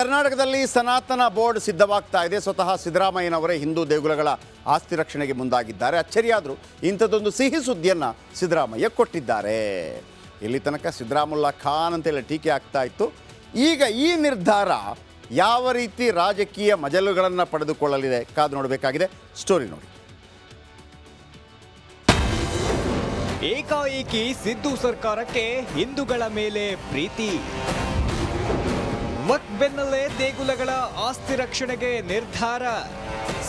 ಕರ್ನಾಟಕದಲ್ಲಿ ಸನಾತನ ಬೋರ್ಡ್ ಸಿದ್ಧವಾಗ್ತಾ ಇದೆ. ಸ್ವತಃ ಸಿದ್ದರಾಮಯ್ಯನವರೇ ಹಿಂದೂ ದೇಗುಲಗಳ ಆಸ್ತಿ ರಕ್ಷಣೆಗೆ ಮುಂದಾಗಿದ್ದಾರೆ. ಅಚ್ಚರಿಯಾದರೂ ಇಂಥದ್ದೊಂದು ಸಿಹಿ ಸುದ್ದಿಯನ್ನು ಸಿದ್ದರಾಮಯ್ಯ ಕೊಟ್ಟಿದ್ದಾರೆ. ಇಲ್ಲಿ ತನಕ ಸಿದ್ದರಾಮುಲ್ಲಾ ಖಾನ್ ಅಂತೇಳಿ ಟೀಕೆ ಆಗ್ತಾ ಇತ್ತು. ಈಗ ಈ ನಿರ್ಧಾರ ಯಾವ ರೀತಿ ರಾಜಕೀಯ ಮಜಲುಗಳನ್ನು ಪಡೆದುಕೊಳ್ಳಲಿದೆ ಕಾದು ನೋಡಬೇಕಾಗಿದೆ. ಸ್ಟೋರಿ ನೋಡಿ. ಏಕಾಏಕಿ ಸಿದ್ದು ಸರ್ಕಾರಕ್ಕೆ ಹಿಂದೂಗಳ ಮೇಲೆ ಪ್ರೀತಿ. ವಕ್ಫ್ ಬೆನ್ನಲ್ಲೇ ದೇಗುಲಗಳ ಆಸ್ತಿ ರಕ್ಷಣೆಗೆ ನಿರ್ಧಾರ.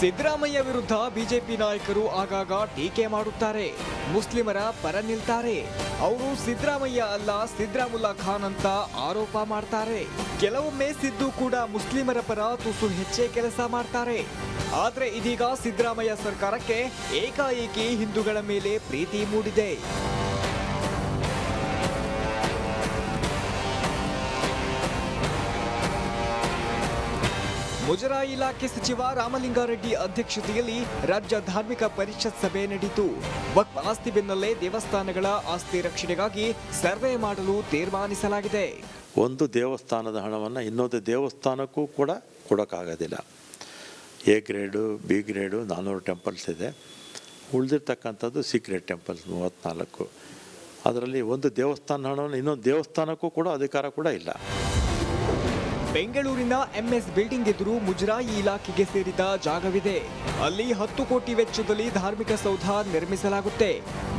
ಸಿದ್ದರಾಮಯ್ಯ ವಿರುದ್ಧ ಬಿಜೆಪಿ ನಾಯಕರು ಆಗಾಗ ಟೀಕೆ ಮಾಡುತ್ತಾರೆ, ಮುಸ್ಲಿಮರ ಪರ ನಿಲ್ತಾರೆ. ಅವರು ಸಿದ್ದರಾಮಯ್ಯ ಅಲ್ಲ ಸಿದ್ದರಾಮುಲ್ಲಾ ಖಾನ್ ಅಂತ ಆರೋಪ ಮಾಡ್ತಾರೆ. ಕೆಲವೊಮ್ಮೆ ಸಿದ್ದು ಕೂಡ ಮುಸ್ಲಿಮರ ಪರ ತುಸು ಹೆಚ್ಚೇ ಕೆಲಸ ಮಾಡ್ತಾರೆ. ಆದ್ರೆ ಇದೀಗ ಸಿದ್ದರಾಮಯ್ಯ ಸರ್ಕಾರಕ್ಕೆ ಏಕಾಏಕಿ ಹಿಂದೂಗಳ ಮೇಲೆ ಪ್ರೀತಿ ಮೂಡಿದೆ. ಮುಜರಾಯಿ ಇಲಾಖೆ ಸಚಿವ ರಾಮಲಿಂಗಾರೆಡ್ಡಿ ಅಧ್ಯಕ್ಷತೆಯಲ್ಲಿ ರಾಜ್ಯ ಧಾರ್ಮಿಕ ಪರಿಷತ್ ಸಭೆ ನಡೆಯಿತು. ವಕ್ಫ್ ಆಸ್ತಿ ಬೆನ್ನಲ್ಲೇ ದೇವಸ್ಥಾನಗಳ ಆಸ್ತಿ ರಕ್ಷಣೆಗಾಗಿ ಸರ್ವೆ ಮಾಡಲು ತೀರ್ಮಾನಿಸಲಾಗಿದೆ. ಒಂದು ದೇವಸ್ಥಾನದ ಹಣವನ್ನು ಇನ್ನೊಂದು ದೇವಸ್ಥಾನಕ್ಕೂ ಕೂಡ ಕೊಡೋಕ್ಕಾಗೋದಿಲ್ಲ. A grade, B grade 400 temples ಇದೆ. ಉಳಿದಿರ್ತಕ್ಕಂಥದ್ದು ಸೀಕ್ರೆಟ್ ಟೆಂಪಲ್ಸ್ 34. ಅದರಲ್ಲಿ ಒಂದು ದೇವಸ್ಥಾನ ಹಣವನ್ನು ಇನ್ನೊಂದು ದೇವಸ್ಥಾನಕ್ಕೂ ಕೂಡ ಅಧಿಕಾರ ಕೂಡ ಇಲ್ಲ. ಬೆಂಗಳೂರಿನ ಎಂಎಸ್ ಬಿಲ್ಡಿಂಗ್ ಎದುರು ಮುಜರಾಯಿ ಇಲಾಖೆಗೆ ಸೇರಿದ ಜಾಗವಿದೆ. ಅಲ್ಲಿ 10 ಕೋಟಿ ವೆಚ್ಚದಲ್ಲಿ ಧಾರ್ಮಿಕ ಸೌಧ ನಿರ್ಮಿಸಲಾಗುತ್ತೆ.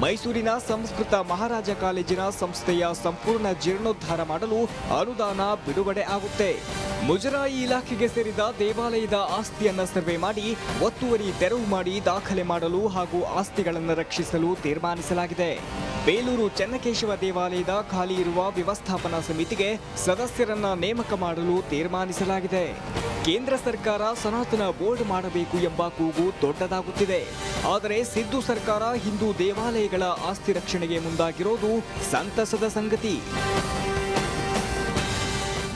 ಮೈಸೂರಿನ ಸಂಸ್ಕೃತ ಮಹಾರಾಜ ಕಾಲೇಜಿನ ಸಂಸ್ಥೆಯ ಸಂಪೂರ್ಣ ಜೀರ್ಣೋದ್ಧಾರ ಮಾಡಲು ಅನುದಾನ ಬಿಡುಗಡೆ ಆಗುತ್ತೆ. ಮುಜರಾಯಿ ಇಲಾಖೆಗೆ ಸೇರಿದ ದೇವಾಲಯದ ಆಸ್ತಿಯನ್ನ ಸರ್ವೆ ಮಾಡಿ ಒತ್ತುವರಿ ತೆರವು ಮಾಡಿ ದಾಖಲೆ ಮಾಡಲು ಹಾಗೂ ಆಸ್ತಿಗಳನ್ನು ರಕ್ಷಿಸಲು ತೀರ್ಮಾನಿಸಲಾಗಿದೆ. ಬೇಲೂರು ಚೆನ್ನಕೇಶವ ದೇವಾಲಯದ ಖಾಲಿ ಇರುವ ವ್ಯವಸ್ಥಾಪನಾ ಸಮಿತಿಗೆ ಸದಸ್ಯರನ್ನ ನೇಮಕ ಮಾಡಲು ತೀರ್ಮಾನಿಸಲಾಗಿದೆ. ಕೇಂದ್ರ ಸರ್ಕಾರ ಸನಾತನ ಬೋರ್ಡ್ ಮಾಡಬೇಕು ಎಂಬ ಕೂಗು ದೊಡ್ಡದಾಗುತ್ತಿದೆ. ಆದರೆ ಸಿದ್ದು ಸರ್ಕಾರ ಹಿಂದೂ ದೇವಾಲಯಗಳ ಆಸ್ತಿ ರಕ್ಷಣೆಗೆ ಮುಂದಾಗಿರೋದು ಸಂತಸದ ಸಂಗತಿ.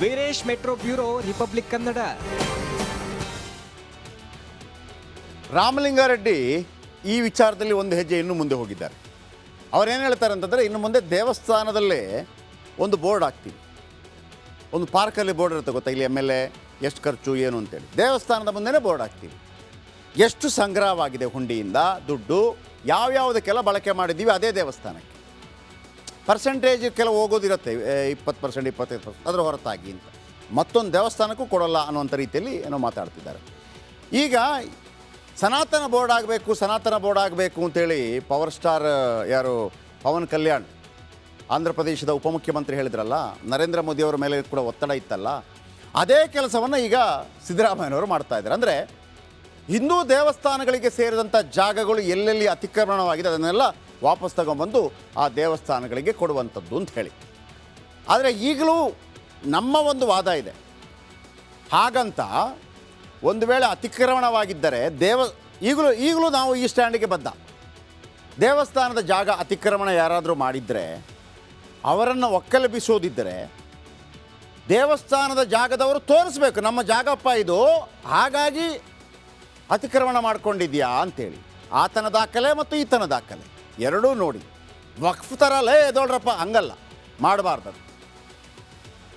Veeresh, metro bureau, republic Kannada. Ramalinga Reddy ಈ ವಿಚಾರದಲ್ಲಿ ಒಂದು ಹೆಜ್ಜೆ ಇನ್ನೂ ಮುಂದೆ ಹೋಗಿದ್ದಾರೆ. ಅವರೇನು ಹೇಳ್ತಾರೆ ಅಂತಂದರೆ, ಇನ್ನು ಮುಂದೆ ದೇವಸ್ಥಾನದಲ್ಲೇ ಒಂದು ಬೋರ್ಡ್ ಹಾಕ್ತೀವಿ. ಒಂದು ಪಾರ್ಕಲ್ಲಿ ಬೋರ್ಡ್ ಇರುತ್ತೆ ಗೊತ್ತಾ, ಇಲ್ಲಿ MLA ಎಷ್ಟು ಖರ್ಚು ಏನು ಅಂತೇಳಿ. ದೇವಸ್ಥಾನದ ಮುಂದೆನೇ ಬೋರ್ಡ್ ಹಾಕ್ತೀವಿ. ಎಷ್ಟು ಸಂಗ್ರಹವಾಗಿದೆ ಹುಂಡಿಯಿಂದ ದುಡ್ಡು, ಯಾವ್ಯಾವುದಕ್ಕೆಲ್ಲ ಬಳಕೆ ಮಾಡಿದ್ದೀವಿ ಅದೇ ದೇವಸ್ಥಾನಕ್ಕೆ. ಪರ್ಸೆಂಟೇಜ್ ಕೆಲವು ಹೋಗೋದಿರುತ್ತೆ, 20%, 25%, ಅದರ ಹೊರತಾಗಿ ಅಂತ ಮತ್ತೊಂದು ದೇವಸ್ಥಾನಕ್ಕೂ ಕೊಡೋಲ್ಲ ಅನ್ನುವಂಥ ರೀತಿಯಲ್ಲಿ ಏನೋ ಮಾತಾಡ್ತಿದ್ದಾರೆ. ಈಗ ಸನಾತನ ಬೋರ್ಡ್ ಆಗಬೇಕು ಅಂತೇಳಿ ಪವರ್ ಸ್ಟಾರ್ ಯಾರು ಪವನ್ ಕಲ್ಯಾಣ್ ಆಂಧ್ರ ಪ್ರದೇಶದ ಉಪಮುಖ್ಯಮಂತ್ರಿ ಹೇಳಿದ್ರಲ್ಲ, ನರೇಂದ್ರ ಮೋದಿಯವರ ಮೇಲೆ ಕೂಡ ಒತ್ತಡ ಇತ್ತಲ್ಲ, ಅದೇ ಕೆಲಸವನ್ನು ಈಗ ಸಿದ್ದರಾಮಯ್ಯನವರು ಮಾಡ್ತಾ ಇದ್ದಾರೆ. ಅಂದರೆ ಹಿಂದೂ ದೇವಸ್ಥಾನಗಳಿಗೆ ಸೇರಿದಂಥ ಜಾಗಗಳು ಎಲ್ಲೆಲ್ಲಿ ಅತಿಕ್ರಮಣವಾಗಿದೆ ಅದನ್ನೆಲ್ಲ ವಾಪಸ್ ತಗೊಂಡ್ಬಂದು ಆ ದೇವಸ್ಥಾನಗಳಿಗೆ ಕೊಡುವಂಥದ್ದು ಅಂತ ಹೇಳಿ. ಆದರೆ ಈಗಲೂ ನಮ್ಮ ಒಂದು ವಾದ ಇದೆ, ಹಾಗಂತ ಒಂದು ವೇಳೆ ಅತಿಕ್ರಮಣವಾಗಿದ್ದರೆ ಈಗಲೂ ನಾವು ಈ ಸ್ಟ್ಯಾಂಡಿಗೆ ಬದ್ಧ. ದೇವಸ್ಥಾನದ ಜಾಗ ಅತಿಕ್ರಮಣ ಯಾರಾದರೂ ಮಾಡಿದರೆ ಅವರನ್ನು ಒಕ್ಕಲೆಬ್ಬಿಸೋದಿದ್ದರೆ ದೇವಸ್ಥಾನದ ಜಾಗದವರು ತೋರಿಸ್ಬೇಕು, ನಮ್ಮ ಜಾಗಪ್ಪ ಇದು, ಹಾಗಾಗಿ ಅತಿಕ್ರಮಣ ಮಾಡ್ಕೊಂಡಿದ್ಯಾ ಅಂತೇಳಿ. ಆತನ ದಾಖಲೆ ಮತ್ತು ಈತನ ದಾಖಲೆ ಎರಡೂ ನೋಡಿ. ವಕ್ಫ್ ಥರ ಲೇ ಎದೋಳ್ರಪ್ಪ ಹಂಗಲ್ಲ, ಮಾಡಬಾರ್ದು.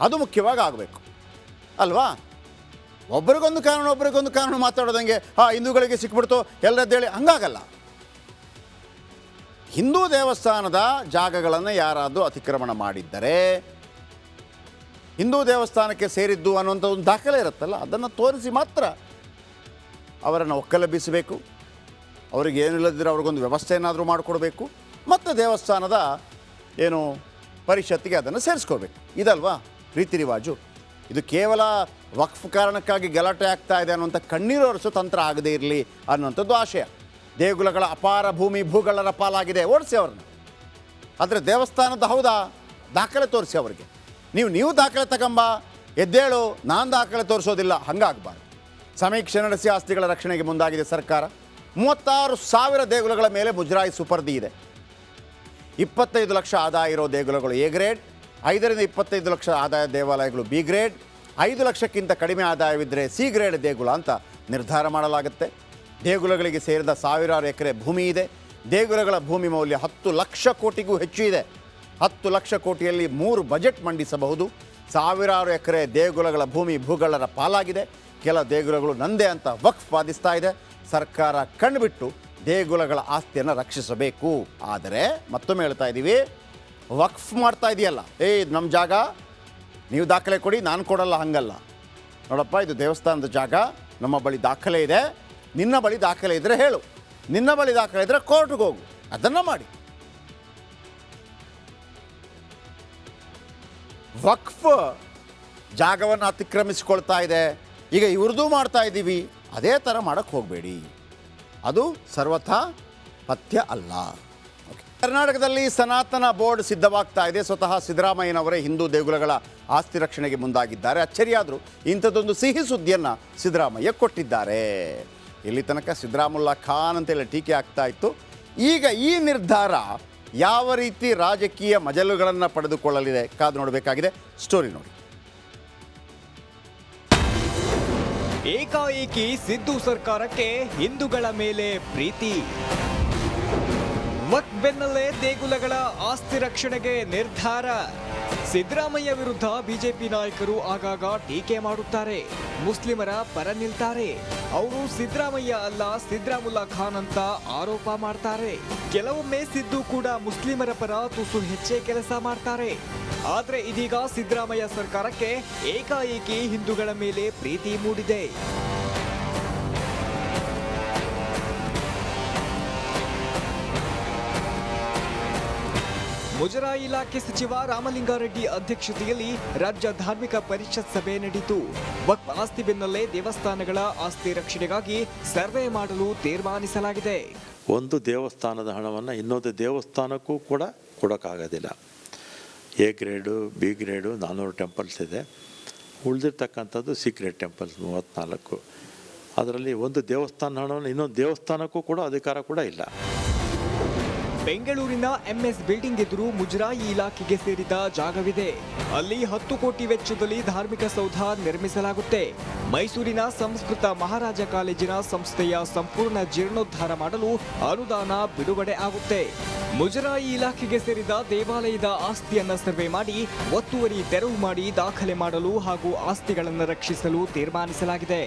ಅದು ಮುಖ್ಯವಾಗಿ ಆಗಬೇಕು ಅಲ್ವಾ? ಒಬ್ರಿಗೊಂದು ಕಾನೂನು ಮಾತಾಡೋದಂಗೆ ಹಿಂದೂಗಳಿಗೆ ಸಿಕ್ಬಿಡ್ತು ಎಲ್ಲರದ್ದೇಳಿ ಹಂಗಾಗಲ್ಲ. ಹಿಂದೂ ದೇವಸ್ಥಾನದ ಜಾಗಗಳನ್ನು ಯಾರಾದರೂ ಅತಿಕ್ರಮಣ ಮಾಡಿದ್ದರೆ ಹಿಂದೂ ದೇವಸ್ಥಾನಕ್ಕೆ ಸೇರಿದ್ದು ಅನ್ನುವಂಥ ಒಂದು ದಾಖಲೆ ಇರುತ್ತಲ್ಲ, ಅದನ್ನು ತೋರಿಸಿ ಮಾತ್ರ ಅವರನ್ನು ಒಕ್ಕಲೆಬ್ಬಿಸಬೇಕು. ಅವರಿಗೆ ಏನಿಲ್ಲದಿದ್ದರೆ ಅವ್ರಿಗೊಂದು ವ್ಯವಸ್ಥೆ ಏನಾದರೂ ಮಾಡಿಕೊಡ್ಬೇಕು ಮತ್ತು ದೇವಸ್ಥಾನದ ಏನು ಪರಿಷತ್ತಿಗೆ ಅದನ್ನು ಸೇರಿಸ್ಕೋಬೇಕು. ಇದಲ್ವಾ ರೀತಿ ರಿವಾಜು? ಇದು ಕೇವಲ ವಕ್ಫ್ ಕಾರಣಕ್ಕಾಗಿ ಗಲಾಟೆ ಆಗ್ತಾ ಇದೆ ಅನ್ನುವಂಥ ಕಣ್ಣೀರು ಒರೆಸೋ ತಂತ್ರ ಆಗದೇ ಇರಲಿ ಅನ್ನುವಂಥದ್ದು ಆಶಯ. ದೇಗುಲಗಳ ಅಪಾರ ಭೂಗಳರ ಪಾಲಾಗಿದೆ, ಓಡಿಸಿ ಅವ್ರನ್ನ. ಆದರೆ ದೇವಸ್ಥಾನದ ಹೌದಾ, ದಾಖಲೆ ತೋರಿಸಿ ಅವರಿಗೆ. ನೀವು ದಾಖಲೆ ತಗೊಂಬ, ಎದ್ದೇಳು, ನಾನು ದಾಖಲೆ ತೋರಿಸೋದಿಲ್ಲ, ಹಂಗಾಗಬಾರ್ದು. ಸಮೀಕ್ಷೆ ನಡೆಸಿ ಆಸ್ತಿಗಳ ರಕ್ಷಣೆಗೆ ಮುಂದಾಗಿದೆ ಸರ್ಕಾರ. 36,000 ದೇಗುಲಗಳ ಮೇಲೆ ಮುಜರಾಯಿ ಸುಪರ್ದಿ ಇದೆ. 25 ಲಕ್ಷ ಆದಾಯ ಇರೋ ದೇಗುಲಗಳು ಎ ಗ್ರೇಡ್, 5 ರಿಂದ 25 ಲಕ್ಷ ಆದಾಯ ದೇವಾಲಯಗಳು ಬಿ ಗ್ರೇಡ್, 5 ಲಕ್ಷಕ್ಕಿಂತ ಕಡಿಮೆ ಆದಾಯವಿದ್ದರೆ ಸಿ ಗ್ರೇಡ್ ದೇಗುಲ ಅಂತ ನಿರ್ಧಾರ ಮಾಡಲಾಗುತ್ತೆ. ದೇಗುಲಗಳಿಗೆ ಸೇರಿದ ಸಾವಿರಾರು ಎಕರೆ ಭೂಮಿ ಇದೆ. ದೇಗುಲಗಳ ಭೂಮಿ ಮೌಲ್ಯ 10 ಲಕ್ಷ ಕೋಟಿಗೂ ಹೆಚ್ಚು ಇದೆ. 10 ಲಕ್ಷ ಕೋಟಿಯಲ್ಲಿ 3 ಬಜೆಟ್ ಮಂಡಿಸಬಹುದು. ಸಾವಿರಾರು ಎಕರೆ ದೇಗುಲಗಳ ಭೂಮಿ ಭೂಗಳರ ಪಾಲಾಗಿದೆ. ಕೆಲ ದೇಗುಲಗಳು ನಂದೇ ಅಂತ ವಕ್ಫ್ ವಾದಿಸ್ತಾ ಇದೆ. ಸರ್ಕಾರ ಕಣ್ಬಿಟ್ಟು ದೇಗುಲಗಳ ಆಸ್ತಿಯನ್ನು ರಕ್ಷಿಸಬೇಕು. ಆದರೆ ಮತ್ತೊಮ್ಮೆ ಹೇಳ್ತಾ ಇದ್ದೀವಿ, ವಕ್ಫ್ ಮಾಡ್ತಾ ಇದೆಯಲ್ಲ, ಇದು ನಮ್ಮ ಜಾಗ, ನೀವು ದಾಖಲೆ ಕೊಡಿ, ನಾನು ಕೊಡಲ್ಲ, ಹಂಗಲ್ಲ. ನೋಡಪ್ಪ, ಇದು ದೇವಸ್ಥಾನದ ಜಾಗ, ನಮ್ಮ ಬಳಿ ದಾಖಲೆ ಇದೆ, ನಿನ್ನ ಬಳಿ ದಾಖಲೆ ಇದ್ದರೆ ಹೇಳು, ನಿನ್ನ ಬಳಿ ದಾಖಲೆ ಇದ್ದರೆ ಕೋರ್ಟ್ಗೆ ಹೋಗು, ಅದನ್ನು ಮಾಡಿ. ವಕ್ಫ್ ಜಾಗವನ್ನು ಅತಿಕ್ರಮಿಸಿಕೊಳ್ತಾ ಇದೆ, ಈಗ ಇವ್ರದ್ದು ಮಾಡ್ತಾ ಇದ್ದೀವಿ, ಅದೇ ಥರ ಮಾಡೋಕ್ಕೆ ಹೋಗಬೇಡಿ. ಅದು ಸರ್ವಥಾ ಪಥ್ಯ ಅಲ್ಲ. ಕರ್ನಾಟಕದಲ್ಲಿ ಸನಾತನ ಬೋರ್ಡ್ ಸಿದ್ಧವಾಗ್ತಾ ಇದೆ. ಸ್ವತಃ ಸಿದ್ದರಾಮಯ್ಯನವರೇ ಹಿಂದೂ ದೇಗುಲಗಳ ಆಸ್ತಿ ರಕ್ಷಣೆಗೆ ಮುಂದಾಗಿದ್ದಾರೆ. ಅಚ್ಚರಿಯಾದರೂ ಇಂಥದ್ದೊಂದು ಸಿಹಿ ಸುದ್ದಿಯನ್ನು ಸಿದ್ದರಾಮಯ್ಯ ಕೊಟ್ಟಿದ್ದಾರೆ. ಇಲ್ಲಿ ತನಕ ಸಿದ್ದರಾಮುಲ್ಲಾ ಖಾನ್ ಅಂತೇಳಿ ಟೀಕೆ ಆಗ್ತಾ ಇತ್ತು. ಈಗ ಈ ನಿರ್ಧಾರ ಯಾವ ರೀತಿ ರಾಜಕೀಯ ಮಜಲುಗಳನ್ನು ಪಡೆದುಕೊಳ್ಳಲಿದೆ ಕಾದು ನೋಡಬೇಕಾಗಿದೆ. ಸ್ಟೋರಿ ನೋಡಿ. ಏಕಾಏಕಿ ಸಿದ್ದು ಸರ್ಕಾರಕ್ಕೆ ಹಿಂದೂಗಳ ಮೇಲೆ ಪ್ರೀತಿ. ವಕ್ಫ್ ಬೆನ್ನಲ್ಲೇ ದೇಗುಲಗಳ ಆಸ್ತಿ ರಕ್ಷಣೆಗೆ ನಿರ್ಧಾರ. ಸಿದ್ದರಾಮಯ್ಯ ವಿರುದ್ಧ ಬಿಜೆಪಿ ನಾಯಕರು ಆಗಾಗ ಟೀಕೆ ಮಾಡುತ್ತಾರೆ, ಮುಸ್ಲಿಮರ ಪರ ನಿಲ್ತಾರೆ. ಅವರು ಸಿದ್ದರಾಮಯ್ಯ ಅಲ್ಲ, ಸಿದ್ದರಾಮುಲ್ಲಾ ಖಾನ್ ಅಂತ ಆರೋಪ ಮಾಡ್ತಾರೆ. ಕೆಲವೊಮ್ಮೆ ಸಿದ್ದು ಕೂಡ ಮುಸ್ಲಿಮರ ಪರ ತುಸು ಹೆಚ್ಚೇ ಕೆಲಸ ಮಾಡ್ತಾರೆ. ಆದ್ರೆ ಇದೀಗ ಸಿದ್ದರಾಮಯ್ಯ ಸರ್ಕಾರಕ್ಕೆ ಏಕಾಏಕಿ ಹಿಂದೂಗಳ ಮೇಲೆ ಪ್ರೀತಿ ಮೂಡಿದೆ. ಮುಜರಾಯಿ ಇಲಾಖೆ ಸಚಿವ ರಾಮಲಿಂಗಾರೆಡ್ಡಿ ಅಧ್ಯಕ್ಷತೆಯಲ್ಲಿ ರಾಜ್ಯ ಧಾರ್ಮಿಕ ಪರಿಷತ್ ಸಭೆ ನಡೆಯಿತು. ವಕ್ಫ್ ಆಸ್ತಿ ಬೆನ್ನಲ್ಲೇ ದೇವಸ್ಥಾನಗಳ ಆಸ್ತಿ ರಕ್ಷಣೆಗಾಗಿ ಸರ್ವೆ ಮಾಡಲು ತೀರ್ಮಾನಿಸಲಾಗಿದೆ. ಒಂದು ದೇವಸ್ಥಾನದ ಹಣವನ್ನು ಇನ್ನೊಂದು ದೇವಸ್ಥಾನಕ್ಕೂ ಕೂಡ ಕೊಡೋಕ್ಕಾಗೋದಿಲ್ಲ. A grade, B grade 400 temples ಇದೆ. ಉಳಿದಿರ್ತಕ್ಕಂಥದ್ದು ಸೀಕ್ರೆಟ್ ಟೆಂಪಲ್ಸ್ 34. ಅದರಲ್ಲಿ ಒಂದು ದೇವಸ್ಥಾನ ಹಣವನ್ನು ಇನ್ನೊಂದು ದೇವಸ್ಥಾನಕ್ಕೂ ಕೂಡ ಅಧಿಕಾರ ಕೂಡ ಇಲ್ಲ. ಬೆಂಗಳೂರಿನ ಎಂಎಸ್ ಬಿಲ್ಡಿಂಗ್ ಎದುರು ಮುಜರಾಯಿ ಇಲಾಖೆಗೆ ಸೇರಿದ ಜಾಗವಿದೆ. ಅಲ್ಲಿ 10 ಕೋಟಿ ವೆಚ್ಚದಲ್ಲಿ ಧಾರ್ಮಿಕ ಸೌಧ ನಿರ್ಮಿಸಲಾಗುತ್ತೆ. ಮೈಸೂರಿನ ಸಂಸ್ಕೃತ ಮಹಾರಾಜ ಕಾಲೇಜಿನ ಸಂಸ್ಥೆಯ ಸಂಪೂರ್ಣ ಜೀರ್ಣೋದ್ಧಾರ ಮಾಡಲು ಅನುದಾನ ಬಿಡುಗಡೆ ಆಗುತ್ತೆ. ಮುಜರಾಯಿ ಇಲಾಖೆಗೆ ಸೇರಿದ ದೇವಾಲಯದ ಆಸ್ತಿಯನ್ನ ಸರ್ವೆ ಮಾಡಿ ಒತ್ತುವರಿ ತೆರವು ಮಾಡಿ ದಾಖಲೆ ಮಾಡಲು ಹಾಗೂ ಆಸ್ತಿಗಳನ್ನು ರಕ್ಷಿಸಲು ತೀರ್ಮಾನಿಸಲಾಗಿದೆ.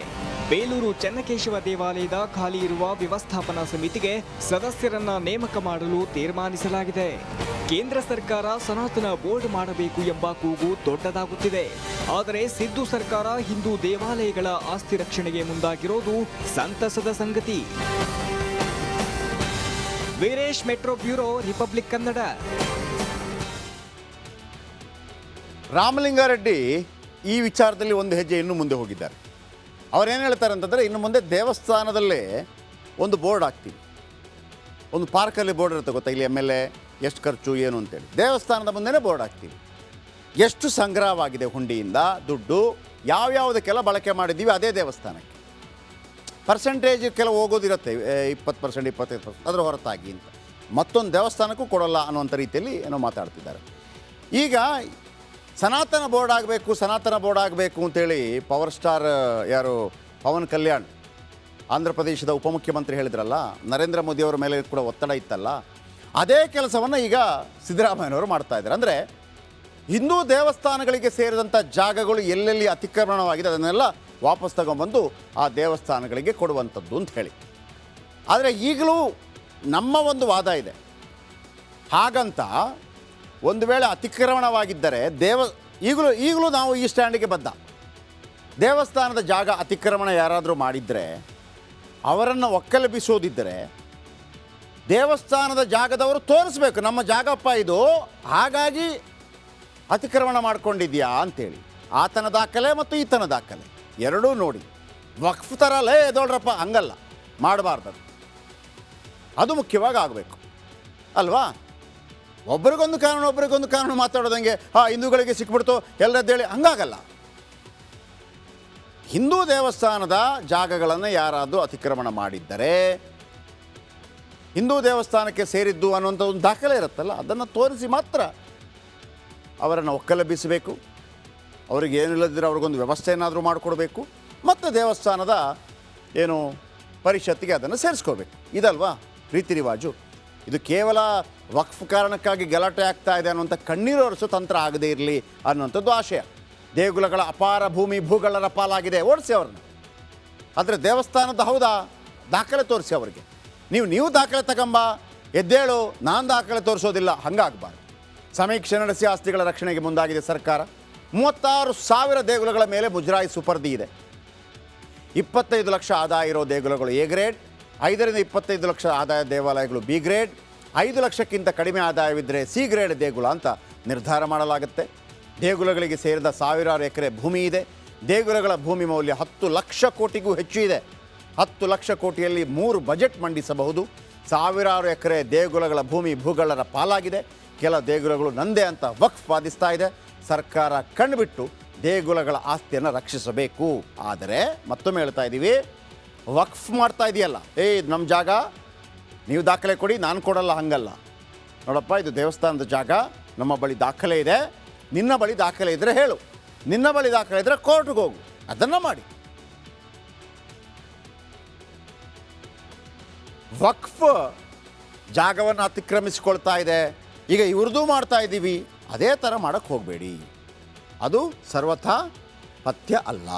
ಬೇಲೂರು ಚೆನ್ನಕೇಶವ ದೇವಾಲಯದ ಖಾಲಿ ಇರುವ ವ್ಯವಸ್ಥಾಪನಾ ಸಮಿತಿಗೆ ಸದಸ್ಯರನ್ನ ನೇಮಕ ಮಾಡಲು ತೀರ್ಮಾನಿಸಲಾಗಿದೆ. ಕೇಂದ್ರ ಸರ್ಕಾರ ಸನಾತನ ಬೋರ್ಡ್ ಮಾಡಬೇಕು ಎಂಬ ಕೂಗು ದೊಡ್ಡದಾಗುತ್ತಿದೆ. ಆದರೆ ಸಿದ್ದು ಸರ್ಕಾರ ಹಿಂದೂ ದೇವಾಲಯಗಳ ಆಸ್ತಿ ರಕ್ಷಣೆಗೆ ಮುಂದಾಗಿರೋದು ಸಂತಸದ ಸಂಗತಿ. Veeresh, metro bureau, republic Kannada. Ramalinga Reddy ಈ ವಿಚಾರದಲ್ಲಿ ಒಂದು ಹೆಜ್ಜೆ ಇನ್ನೂ ಮುಂದೆ ಹೋಗಿದ್ದಾರೆ. ಅವರೇನು ಹೇಳ್ತಾರೆ ಅಂತಂದರೆ, ಇನ್ನು ಮುಂದೆ ದೇವಸ್ಥಾನದಲ್ಲೇ ಒಂದು ಬೋರ್ಡ್ ಹಾಕ್ತೀವಿ. ಒಂದು ಪಾರ್ಕಲ್ಲಿ ಬೋರ್ಡ್ ಇರುತ್ತೆ ಗೊತ್ತಾ, ಇಲ್ಲಿ MLA ಎಷ್ಟು ಖರ್ಚು ಏನು ಅಂತೇಳಿ. ದೇವಸ್ಥಾನದ ಮುಂದೆನೇ ಬೋರ್ಡ್ ಹಾಕ್ತೀವಿ. ಎಷ್ಟು ಸಂಗ್ರಹವಾಗಿದೆ ಹುಂಡಿಯಿಂದ ದುಡ್ಡು, ಯಾವ್ಯಾವುದಕ್ಕೆಲ್ಲ ಬಳಕೆ ಮಾಡಿದ್ದೀವಿ ಅದೇ ದೇವಸ್ಥಾನಕ್ಕೆ. ಪರ್ಸೆಂಟೇಜ್ ಕೆಲವು ಹೋಗೋದಿರುತ್ತೆ, 20%, 25%, ಅದರ ಹೊರತಾಗಿ ಅಂತ ಮತ್ತೊಂದು ದೇವಸ್ಥಾನಕ್ಕೂ ಕೊಡೋಲ್ಲ ಅನ್ನುವಂಥ ರೀತಿಯಲ್ಲಿ ಏನೋ ಮಾತಾಡ್ತಿದ್ದಾರೆ. ಈಗ ಸನಾತನ ಬೋರ್ಡ್ ಆಗಬೇಕು ಅಂತೇಳಿ ಪವರ್ ಸ್ಟಾರ್ ಯಾರು ಪವನ್ ಕಲ್ಯಾಣ್ ಆಂಧ್ರ ಪ್ರದೇಶದ ಉಪಮುಖ್ಯಮಂತ್ರಿ ಹೇಳಿದ್ರಲ್ಲ, ನರೇಂದ್ರ ಮೋದಿಯವರ ಮೇಲೆ ಕೂಡ ಒತ್ತಡ ಇತ್ತಲ್ಲ, ಅದೇ ಕೆಲಸವನ್ನು ಈಗ ಸಿದ್ದರಾಮಯ್ಯನವರು ಮಾಡ್ತಾ ಇದ್ದಾರೆ. ಅಂದರೆ ಹಿಂದೂ ದೇವಸ್ಥಾನಗಳಿಗೆ ಸೇರಿದಂಥ ಜಾಗಗಳು ಎಲ್ಲೆಲ್ಲಿ ಅತಿಕ್ರಮಣವಾಗಿದೆ ಅದನ್ನೆಲ್ಲ ವಾಪಸ್ ತಗೊಂಡ್ಬಂದು ಆ ದೇವಸ್ಥಾನಗಳಿಗೆ ಕೊಡುವಂಥದ್ದು ಅಂತ ಹೇಳಿ. ಆದರೆ ಈಗಲೂ ನಮ್ಮ ಒಂದು ವಾದ ಇದೆ, ಹಾಗಂತ ಒಂದು ವೇಳೆ ಅತಿಕ್ರಮಣವಾಗಿದ್ದರೆ ಈಗಲೂ ನಾವು ಈ ಸ್ಟ್ಯಾಂಡಿಗೆ ಬದ್ಧ. ದೇವಸ್ಥಾನದ ಜಾಗ ಅತಿಕ್ರಮಣ ಯಾರಾದರೂ ಮಾಡಿದರೆ ಅವರನ್ನು ಒಕ್ಕಲೆಬ್ಬಿಸೋದಿದ್ದರೆ ದೇವಸ್ಥಾನದ ಜಾಗದವರು ತೋರಿಸ್ಬೇಕು, ನಮ್ಮ ಜಾಗಪ್ಪ ಇದು, ಹಾಗಾಗಿ ಅತಿಕ್ರಮಣ ಮಾಡ್ಕೊಂಡಿದ್ಯಾ ಅಂತೇಳಿ. ಆತನ ದಾಖಲೆ ಮತ್ತು ಈತನ ದಾಖಲೆ ಎರಡೂ ನೋಡಿ. ವಕ್ಫ್ ಥರ ಎದೋಳ್ರಪ್ಪ ಹಂಗಲ್ಲ, ಮಾಡಬಾರ್ದು. ಅದು ಮುಖ್ಯವಾಗಿ ಆಗಬೇಕು ಅಲ್ವಾ? ಒಬ್ರಿಗೊಂದು ಕಾನೂನು ಮಾತಾಡೋದಂಗೆ ಹಿಂದೂಗಳಿಗೆ ಸಿಕ್ಬಿಡ್ತು ಎಲ್ಲರದ್ದೇಳಿ ಹಂಗಾಗಲ್ಲ. ಹಿಂದೂ ದೇವಸ್ಥಾನದ ಜಾಗಗಳನ್ನು ಯಾರಾದರೂ ಅತಿಕ್ರಮಣ ಮಾಡಿದ್ದರೆ ಹಿಂದೂ ದೇವಸ್ಥಾನಕ್ಕೆ ಸೇರಿದ್ದು ಅನ್ನುವಂಥ ಒಂದು ದಾಖಲೆ ಇರುತ್ತಲ್ಲ, ಅದನ್ನು ತೋರಿಸಿ ಮಾತ್ರ ಅವರನ್ನು ಒಕ್ಕಲೆಬ್ಬಿಸಬೇಕು. ಅವ್ರಿಗೆ ಏನಿಲ್ಲದಿದ್ದರೆ ಅವ್ರಿಗೊಂದು ವ್ಯವಸ್ಥೆ ಏನಾದರೂ ಮಾಡಿಕೊಡ್ಬೇಕು, ಮತ್ತು ದೇವಸ್ಥಾನದ ಏನು ಪರಿಷತ್ತಿಗೆ ಅದನ್ನು ಸೇರಿಸ್ಕೋಬೇಕು. ಇದಲ್ವಾ ರೀತಿ ರಿವಾಜು? ಇದು ಕೇವಲ ವಕ್ಫ್ ಕಾರಣಕ್ಕಾಗಿ ಗಲಾಟೆ ಆಗ್ತಾ ಇದೆ ಅನ್ನುವಂಥ ಕಣ್ಣೀರು ಒರೆಸೋ ತಂತ್ರ ಆಗದೇ ಇರಲಿ ಅನ್ನುವಂಥದ್ದು ಆಶಯ. ದೇಗುಲಗಳ ಅಪಾರ ಭೂಮಿ ಭೂಗಳರ ಪಾಲಾಗಿದೆ, ಓಡಿಸಿ ಅವ್ರನ್ನ. ಆದರೆ ದೇವಸ್ಥಾನದ ಹೌದಾ, ದಾಖಲೆ ತೋರಿಸಿ ಅವರಿಗೆ. ನೀವು ದಾಖಲೆ ತಗೊಂಬ, ಎದ್ದೇಳು, ನಾನು ದಾಖಲೆ ತೋರಿಸೋದಿಲ್ಲ, ಹಂಗಾಗಬಾರ್ದು. ಸಮೀಕ್ಷೆ ನಡೆಸಿ ಆಸ್ತಿಗಳ ರಕ್ಷಣೆಗೆ ಮುಂದಾಗಿದೆ ಸರ್ಕಾರ. 36,000 ದೇಗುಲಗಳ ಮೇಲೆ ಮುಜರಾಯಿ ಸುಪರ್ದಿ ಇದೆ. 25 ಲಕ್ಷ ಆದಾಯ ಇರೋ ದೇಗುಲಗಳು ಎ ಗ್ರೇಡ್, 5 ರಿಂದ 25 ಲಕ್ಷ ಆದಾಯ ದೇವಾಲಯಗಳು ಬಿ ಗ್ರೇಡ್, 5 ಲಕ್ಷಕ್ಕಿಂತ ಕಡಿಮೆ ಆದಾಯವಿದ್ದರೆ ಸಿ ಗ್ರೇಡ್ ದೇಗುಲ ಅಂತ ನಿರ್ಧಾರ ಮಾಡಲಾಗುತ್ತೆ. ದೇಗುಲಗಳಿಗೆ ಸೇರಿದ ಸಾವಿರಾರು ಎಕರೆ ಭೂಮಿ ಇದೆ. ದೇಗುಲಗಳ ಭೂಮಿ ಮೌಲ್ಯ 10 ಲಕ್ಷ ಕೋಟಿಗೂ ಹೆಚ್ಚು ಇದೆ. 10 ಲಕ್ಷ ಕೋಟಿಯಲ್ಲಿ 3 ಬಜೆಟ್ ಮಂಡಿಸಬಹುದು. ಸಾವಿರಾರು ಎಕರೆ ದೇಗುಲಗಳ ಭೂಮಿ ಭೂಗಳರ ಪಾಲಾಗಿದೆ. ಕೆಲ ದೇಗುಲಗಳು ನಂದೇ ಅಂತ ವಕ್ಫ್ ವಾದಿಸ್ತಾ ಇದೆ. ಸರ್ಕಾರ ಕಣ್ಬಿಟ್ಟು ದೇಗುಲಗಳ ಆಸ್ತಿಯನ್ನು ರಕ್ಷಿಸಬೇಕು. ಆದರೆ ಮತ್ತೊಮ್ಮೆ ಹೇಳ್ತಾ ಇದ್ದೀವಿ, ವಕ್ಫ್ ಮಾಡ್ತಾ ಇದೆಯಲ್ಲ, ಇದು ನಮ್ಮ ಜಾಗ, ನೀವು ದಾಖಲೆ ಕೊಡಿ, ನಾನು ಕೊಡಲ್ಲ, ಹಂಗಲ್ಲ. ನೋಡಪ್ಪ, ಇದು ದೇವಸ್ಥಾನದ ಜಾಗ, ನಮ್ಮ ಬಳಿ ದಾಖಲೆ ಇದೆ, ನಿನ್ನ ಬಳಿ ದಾಖಲೆ ಇದ್ದರೆ ಹೇಳು, ನಿನ್ನ ಬಳಿ ದಾಖಲೆ ಇದ್ದರೆ ಕೋರ್ಟ್ಗೆ ಹೋಗು, ಅದನ್ನು ಮಾಡಿ. ವಕ್ಫ್ ಜಾಗವನ್ನು ಅತಿಕ್ರಮಿಸಿಕೊಳ್ತಾ ಇದೆ, ಈಗ ಇವ್ರದ್ದು ಮಾಡ್ತಾ ಇದ್ದೀವಿ, ಅದೇ ಥರ ಮಾಡೋಕ್ಕೆ ಹೋಗಬೇಡಿ. ಅದು ಸರ್ವಥಾ ಪಥ್ಯ ಅಲ್ಲ.